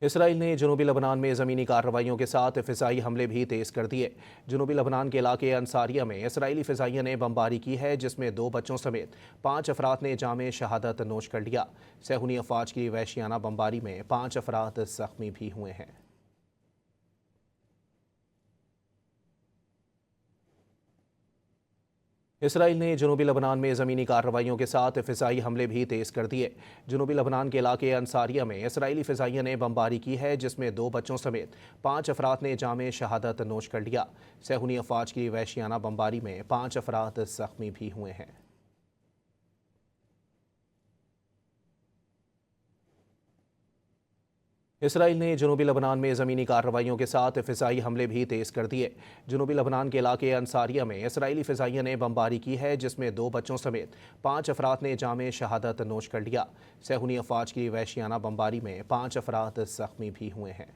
Israel ने जनूबी लबनान में ज़मीनी कार्रवाइयों के साथ फ़िज़ाई हमले भी तेज़ कर दिए। जनूबी लबनान के इलाके अंसारिया में इसराइली फ़िज़ाइया ने बमबारी की है, जिसमें 2 बच्चों समेत 5 अफराद ने जामे शहादत नोश कर लिया। सहूनी अफवाज की वहशियाना बमबारी में 5 अफराद ज़ख्मी भी हुए हैं। इसराइल ने जनूबी लबनान में ज़मीनी कार्रवाइयों के साथ फ़िज़ाई हमले भी तेज़ कर दिए। जनूबी लबनान के इलाके अंसारिया में इसराइली फ़िज़ाइया ने बमबारी की है, जिसमें 2 बच्चों समेत 5 अफराद ने जामे शहादत नोश कर लिया। सहूनी अफवाज की वहशियाना बमबारी में 5 अफराद ज़ख्मी भी हुए हैं। इसराइल ने जनूबी लबनान में ज़मीनी कार्रवाइयों के साथ फ़िज़ाई हमले भी तेज़ कर दिए। जनूबी लबनान के इलाके अंसारिया में इसराइली फ़िज़ाइया ने बमबारी की है, जिसमें 2 बच्चों समेत 5 अफराद ने जामे शहादत नोश कर लिया। सहूनी अफवाज की वहशियाना बमबारी में 5 अफराद ज़ख्मी भी हुए हैं।